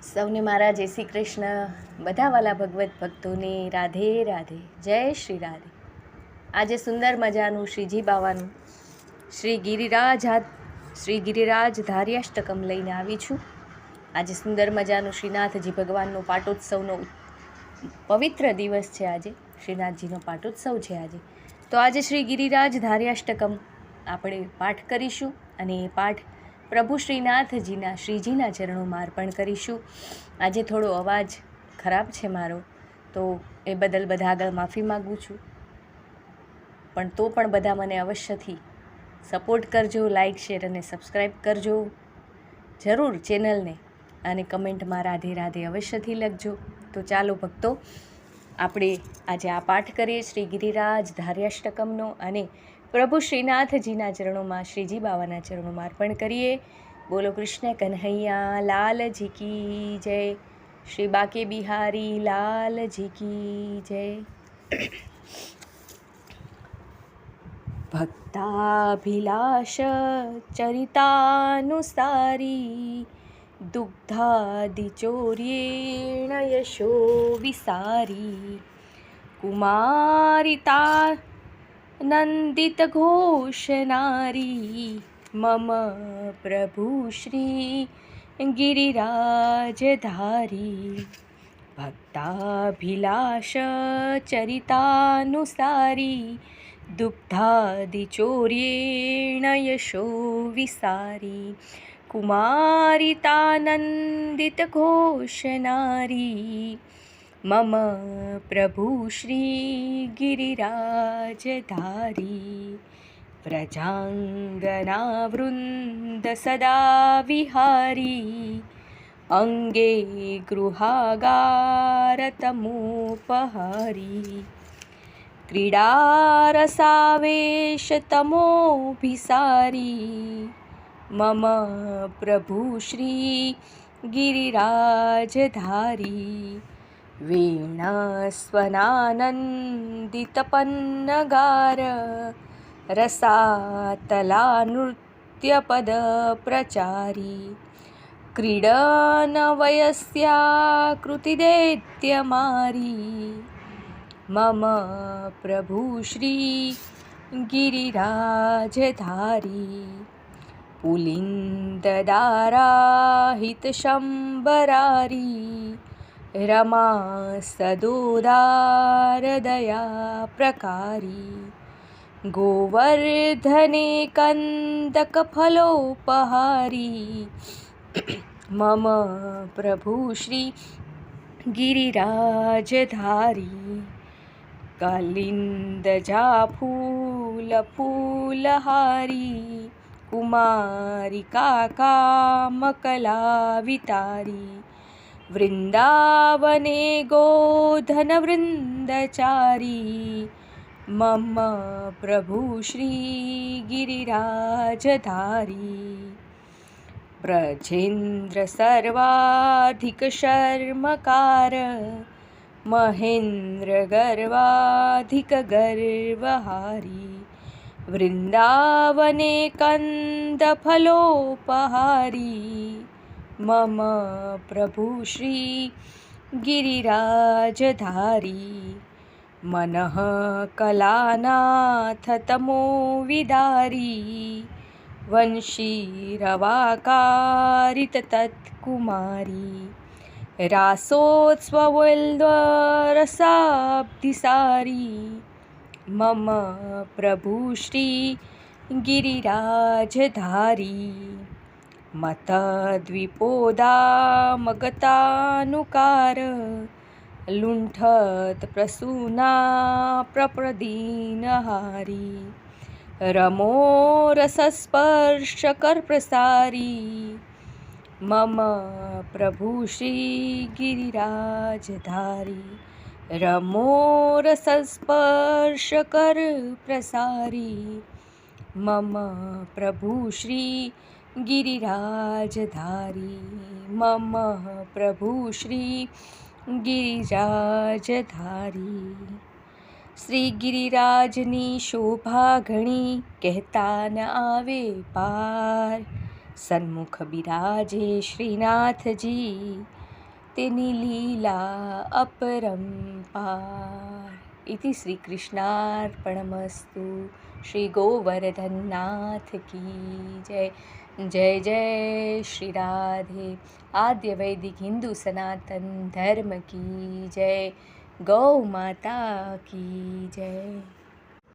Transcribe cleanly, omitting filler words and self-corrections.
સૌને મારા જય શ્રી કૃષ્ણ. બધા વાલા ભગવત ભક્તોને રાધે રાધે, જય શ્રી રાધે. આજે સુંદર મજાનું શ્રીજી બાવાનું શ્રી ગિરિરાજ ધાર્યાષ્ટકમ લઈને આવી છું. આજે સુંદર મજાનું શ્રીનાથજી ભગવાનનો પાટોત્સવનો પવિત્ર દિવસ છે. આજે શ્રીનાથજીનો પાટોત્સવ છે. તો આજે શ્રી ગિરિરાજ ધાર્યાષ્ટકમ આપણે પાઠ કરીશું અને એ પાઠ પ્રભુ શ્રીજીના ચરણોમાં અર્પણ કરીશું. આજે થોડો અવાજ ખરાબ છે મારો, તો એ બદલ બધા આગળ માફી માગું છું. પણ બધા મને અવશ્યથી સપોર્ટ કરજો, લાઈક, શેર અને સબસ્ક્રાઈબ કરજો જરૂર ચેનલને, અને કમેન્ટમાં રાધે રાધે અવશ્યથી લખજો. તો ચાલો ભક્તો, આપણે આજે આ પાઠ કરીએ શ્રી ગિરિરાજ ધાર્યાષ્ટકમનો અને પ્રભુ શ્રીનાથજીના ચરણોમાં, શ્રીજી બાવાના ચરણોમાં અર્પણ કરીએ. બોલો કૃષ્ણ કન્હૈયા લાલજી કી જય, શ્રી બાકે બિહારી લાલજી કી જય. ભક્તાભિલાષ ચરિતાનુસારી, દુગ્ધાદિચોર્યેણ યશો વિસારી, કુમારિતા નંદિત ઘોષ નારી, મમ પ્રભુ શ્રી ગિરિરાજધારી. ભક્તાભિલાષ ચરિતાનુસારી, દુગ્ધાદિચોર્યેણ યશો વિસારી, કુમારિતાનંદિત ઘોષ નારી, મમ પ્રભુ શ્રી ગિરિરાજધારી. વ્રજાંગના વૃંદ સદા વિહારી, અંગે ગૃહાગારતમોપહારી, ક્રીડારસાવેશતમોભિસારી, મમ પ્રભુ શ્રી ગિરિરાજધારી. વીણાસ્વનાનંદિતપન્નગાર, રસાતલા નૃત્યપદ પ્રચારી, ક્રીડન વયસ્યાકૃતિદૈત્યમારી, મમ પ્રભુ શ્રી ગિરિરાજધારી. પુલિંદદારાહિત શંબરારી, રમા સદોદાર દયા પ્રકારી, ગોવર્ધને કંદક ફલોપહારી, મમ પ્રભુ શ્રી ગિરિરાજધારી. કલિંદજા ફૂલ ફૂલહારી, કુમારિકા કામકલા-વિતારી, વૃંદાવને ગોધન વૃંદચારી, મમ પ્રભુ શ્રી ગિરિરાજધારી. વ્રજેન્દ્ર સર્વાધિક શર્મકાર, મહેન્દ્ર ગર્વાધિક ગર્વહારી, વૃંદાવને કંદ ફલોપહારી, મમ પ્રભુ શ્રી ગિરિરાજધારી. મનઃ કલાનાથ તમો વિદારી, વંશી રવાકારિત તત્કુમારી, રાસોત્સવોલ્લસાબ્ધિસારી, મમ પ્રભુ શ્રી ગિરિરાજધારી. મતદ્વિપોદામગતાનુકાર, લુંઠત પ્રસૂના પ્રપ્રદીનહારી, રમોરસસ્પર્શકર પ્રસારી, મમ પ્રભુ શ્રી ગિરિરાજધારી. રમોરસસ્પર્શકર પ્રસારી, મમ પ્રભુ શ્રી ગિરિરાજધારી. મમ પ્રભુ શ્રી ગિરિરાજધારી. શ્રી ગિરિરાજની શોભા ઘણી, કહેતા ન આવે પાર, સન્મુખ બિરાજે શ્રીનાથજી, તેની લીલા अपरंपार। इति श्रीकृष्णार्पणमस्तु। श्री गोवर्धननाथ की जय। जय जय श्री राधे। आद्य वैदिक हिंदू सनातन धर्म की जय। गौ माता की जय।